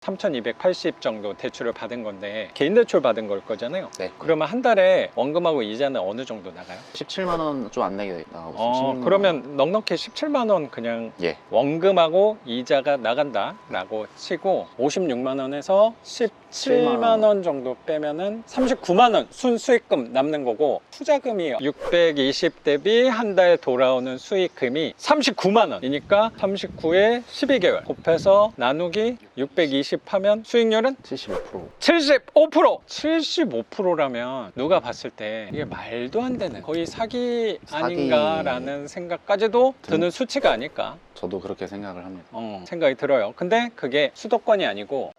3,280 정도 대출을 받은 건데 개인 대출 받은 걸 거잖아요. 네. 그러면 한 달에 원금하고 이자는 어느 정도 나가요? 17만 원 좀 안 내게 나가고 있어요. 16만 그러면 넉넉히 17만 원 그냥 예. 원금하고 이자가 나간다 라고 치고 56만 원에서 17만 원 정도 빼면은 39만 원 순수익금 남는 거고, 투자금이 620 대비 한 달 돌아오는 수익금이 39만 원이니까 39에 12개월 곱해서 나누기 620 하면 수익률은 75%. 75%! 75%라면 누가 봤을 때 이게 말도 안 되는, 거의 사기 아닌가라는 생각까지도 드는 수치가 아닐까 저도 그렇게 생각을 합니다. 생각이 들어요. 근데 그게 수도권이 아니고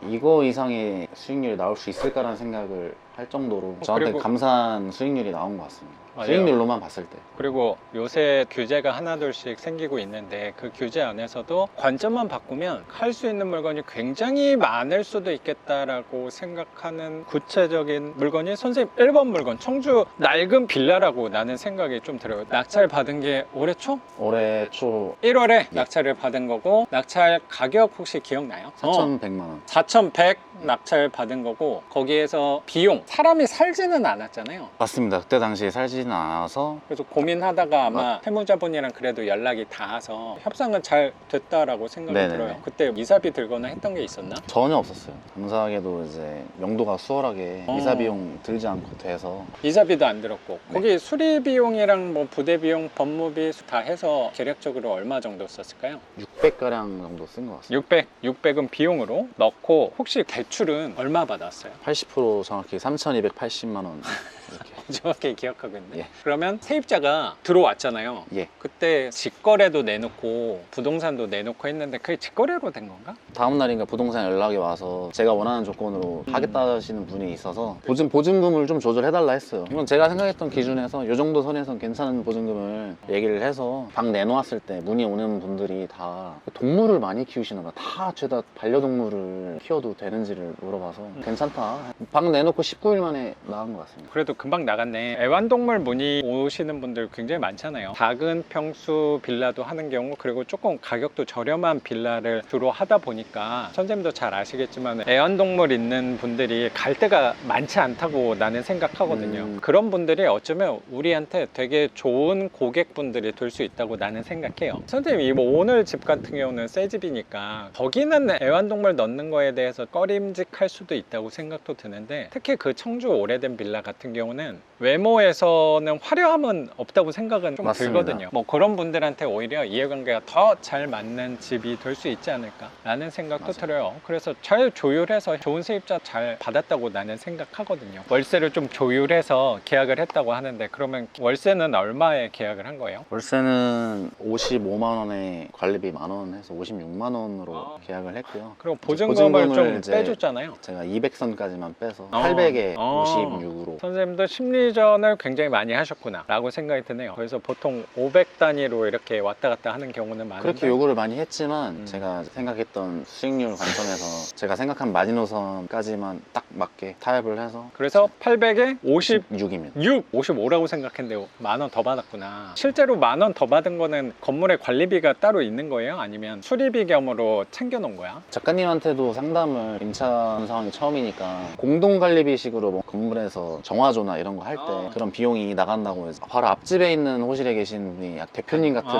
이거 이상의 수익률이 나올 수 있을까라는 생각을 할 정도로 저한테 그리고 감사한 수익률이 나온 것 같습니다. 맞아요. 수익률로만 봤을 때. 그리고 요새 규제가 하나둘씩 생기고 있는데 그 규제 안에서도 관점만 바꾸면 할 수 있는 물건이 굉장히 많을 수도 있겠다라고 생각하는 구체적인 물건이 선생님 1번 물건 청주 낡은 빌라라고 나는 생각이 좀 들어요. 낙찰 받은 게 올해 초? 올해 초 1월에 낙찰을 받은 거고, 낙찰 가격 혹시 기억나요? 4,100만 원. 4,100 낙찰 받은 거고, 거기에서 비용, 사람이 살지는 않았잖아요. 맞습니다. 그때 당시에 살지는 않아서 그래서 고민하다가 아마 세무자분이랑 그래도 연락이 닿아서 협상은 잘 됐다라고 생각이 네네네. 들어요. 그때 이사비 들거나 했던 게 있었나? 전혀 없었어요. 감사하게도 이제 명도가 수월하게 이사 비용 들지 않고 돼서 이사비도 안 들었고, 네. 거기 수리 비용이랑 뭐 부대 비용, 법무비 다 해서 계략적으로 얼마 정도 썼을까요? 600가량 정도 쓴 것 같습니다. 600은 비용으로 넣고, 혹시 대출은 얼마 받았어요? 80% 정확히 3,280만 원 이렇게. 정확히 기억하고 있네. 예. 그러면 세입자가 들어왔잖아요. 예. 그때 직거래도 내놓고 부동산도 내놓고 했는데 그게 직거래로 된 건가? 다음 날인가 부동산 연락이 와서 제가 원하는 조건으로 하겠다 하시는 분이 있어서 보증금을 좀 조절해달라 했어요. 이건 제가 생각했던 기준에서 이 정도 선에선 괜찮은 보증금을 얘기를 해서 방 내놓았을 때 문의 오는 분들이 다 동물을 많이 키우시나 봐. 다 죄다 반려동물을 키워도 되는지를 물어봐서 괜찮다. 방 내놓고 19일 만에 나간 것 같습니다. 그래도 금방 나갔네. 애완동물 문의 오시는 분들 굉장히 많잖아요. 작은 평수 빌라도 하는 경우, 그리고 조금 가격도 저렴한 빌라를 주로 하다 보니까 선생님도 잘 아시겠지만 애완동물 있는 분들이 갈 데가 많지 않다고 나는 생각하거든요. 그런 분들이 어쩌면 우리한테 되게 좋은 고객분들이 될 수 있다고 나는 생각해요. 선생님, 뭐 오늘 집 같은 경우는 새 집이니까 거기는 애완동물 넣는 거에 대해서 꺼림직할 수도 있다고 생각도 드는데, 특히 그 청주 오래된 빌라 같은 경우는 외모에서는 화려함은 없다고 생각은 좀 맞습니다. 들거든요. 뭐 그런 분들한테 오히려 이해관계가 더 잘 맞는 집이 될 수 있지 않을까 라는 생각도 맞아요. 들어요. 그래서 잘 조율해서 좋은 세입자 잘 받았다고 나는 생각하거든요. 월세를 좀 조율해서 계약을 했다고 하는데, 그러면 월세는 얼마에 계약을 한 거예요? 월세는 55만 원에 관리비 만원 해서 56만 원으로 계약을 했고요. 그리고 보증금을 좀 이제 빼줬잖아요. 제가 200선까지만 빼서 800에 56으로. 선생님도 심리전을 굉장히 많이 하셨구나 라고 생각이 드네요. 그래서 보통 500 단위로 이렇게 왔다 갔다 하는 경우는 많은데, 그렇게 요구를 많이 했지만 제가 생각했던 수익률 관점에서 제가 생각한 마지노선까지만 딱 맞게 타협을 해서 그래서 800에 6입니다. 55라고 생각했는데 만 원 더 받았구나. 실제로 만 원 더 받은 거는 건물에 관리비가 따로 있는 거예요? 아니면 수리비 겸으로 챙겨놓은 거야? 작가님한테도 상담을, 임차 상황이 처음이니까 공동관리비식으로 뭐 건물에서 정화조나 이런 거 할 때 그런 비용이 나간다고 해서 바로 앞집에 있는 호실에 계신 분이 약 대표님 같은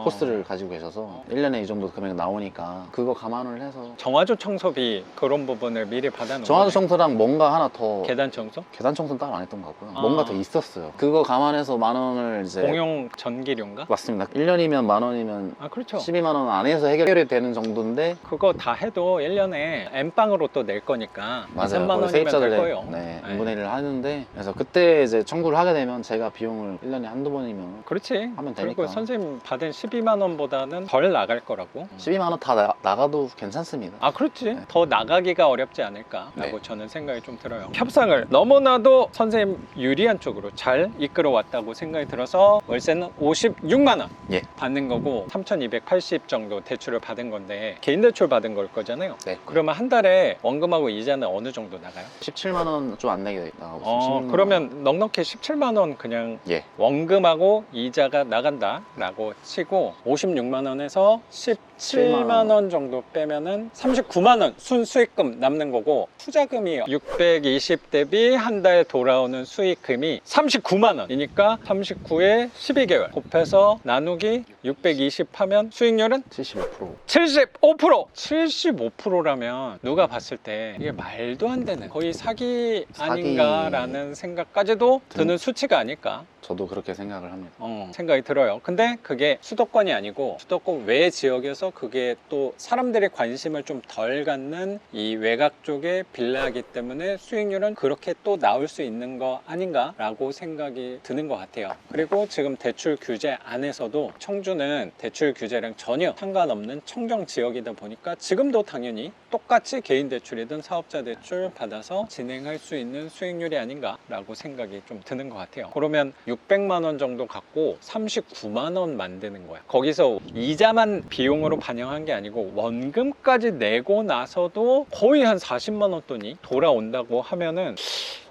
코스를 가지고 계셔서 1년에 이 정도 금액 나오니까 그거 감안을 해서 정화조 청소비 그런 부분을 미리 받아놓은 정화조 거네. 청소랑 뭔가 하나 더 계단 청소? 계단 청소는 따로 안 했던 것 같고요. 뭔가 더 있었어요. 그거 감안해서 만 원을 이제 공용 전기료인가? 맞습니다. 1년이면 만 원이면 아, 그렇죠. 12만 원 안에서 해결이 되는 정도인데 그거 다 해도 1년에 N빵으로 또 낼 거니까 2, 맞아요. 3만 거의 원이면 세입자들 될 거예요. 네, n분의 1을 하는데 그래서 그때 이제 청구를 하게 되면 제가 비용을 1년에 한두 번이면 그렇지. 하면 그리고 되니까. 선생님 받은 12만 원보다는 덜 나갈 거라고. 12만 원 다 나가도 괜찮습니다. 아, 그렇지. 네. 더 나가기가 어렵지 않을까라고 네. 저는 생각이 좀 들어요. 협상을 너무나도 선생님 유리한 쪽으로 잘 이끌어 왔다고 생각이 들어서 월세는 56만 원 예. 받는 거고 3,280 정도 대출을 받은 건데 개인 대출 받은 걸 거잖아요. 네. 그러면 한 달에 원금하고 이자는 어느 정도 나가요? 17만 원 좀 안 내게 나가고 있어요. 16만 원. 그러면 넉넉히 17만 원 그냥 예. 원금하고 이자가 나간다 라고 치고 56만 원에서 17만 원 정도 빼면은 39만 원 순수익금 남는 거고, 투자금이 620 대비 한 달 돌아오는 수익금이 39만 원이니까 39에 12개월 곱해서 나누기 620 하면 수익률은 75%. 75%! 75%라면 누가 봤을 때 이게 말도 안 되는, 거의 사기 아닌가라는 생각까지도 드는 수치가 아닐까 저도 그렇게 생각을 합니다. 생각이 들어요. 근데 그게 수도권이 아니고 수도권 외 지역에서 그게 또 사람들이 관심을 좀 덜 갖는 이 외곽 쪽의 빌라이기 때문에 수익률은 그렇게 또 나올 수 있는 거 아닌가라고 생각이 드는 것 같아요. 그리고 지금 대출 규제 안에서도 청주는 대출 규제랑 전혀 상관없는 청정 지역이다 보니까 지금도 당연히 똑같이 개인 대출이든 사업자 대출 받아서 진행할 수 있는 수익률이 아닌가라고 생각이 좀 드는 것 같아요. 그러면 600만 원 정도 갖고 39만 원 만드는 거야. 거기서 이자만 비용으로 반영한 게 아니고 원금까지 내고 나서도 거의 한 40만 원 돈이 돌아온다고 하면은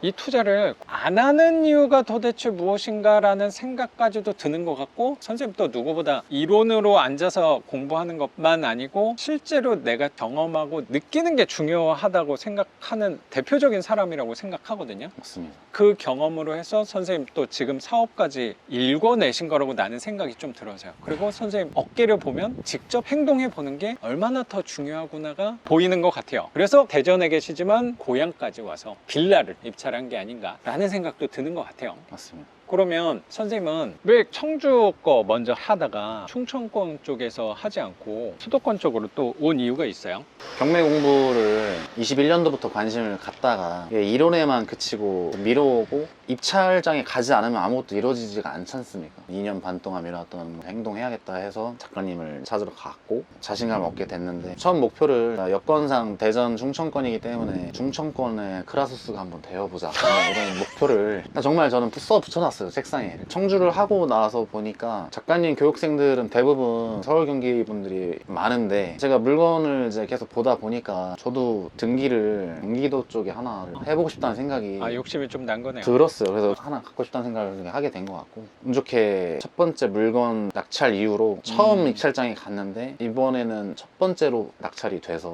이 투자를 안 하는 이유가 도대체 무엇인가라는 생각까지도 드는 것 같고, 선생님도 누구보다 이론으로 앉아서 공부하는 것만 아니고 실제로 내가 경험하고 느끼는 게 중요하다고 생각하는 대표적인 사람이라고 생각하거든요. 맞습니다. 그 경험으로 해서 선생님 또 지금 사업까지 읽어내신 거라고 나는 생각이 좀 들어서요. 그리고 선생님 어깨를 보면 직접 행동해 보는 게 얼마나 더 중요하구나가 보이는 것 같아요. 그래서 대전에 계시지만 고향까지 와서 빌라를 입찰한 게 아닌가라는 생각도 드는 것 같아요. 맞습니다. 그러면 선생님은 왜 청주 거 먼저 하다가 충청권 쪽에서 하지 않고 수도권 쪽으로 또 온 이유가 있어요? 경매 공부를 21년도부터 관심을 갖다가 이론에만 그치고 미뤄오고 입찰장에 가지 않으면 아무것도 이루어지지가 않지 않습니까? 2년 반 동안 미뤄왔던 행동해야겠다 해서 작가님을 찾으러 갔고 자신감을 얻게 됐는데, 처음 목표를 여건상 대전 충청권이기 때문에 충청권의 크라수스가 한번 되어보자 이런 목표를 정말 저는 써 붙여놨어요, 책상에. 청주를 하고 나서 보니까 작가님 교육생들은 대부분 서울 경기 분들이 많은데, 제가 물건을 이제 계속 보다 보니까 저도 등기를 경기도 쪽에 하나를 해보고 싶다는 생각이 욕심이 좀 난 거네요. 들었어요. 그래서 하나 갖고 싶다는 생각을 하게 된 것 같고, 운 좋게 첫 번째 물건 낙찰 이후로 처음 입찰장에 갔는데 이번에는 첫 번째로 낙찰이 돼서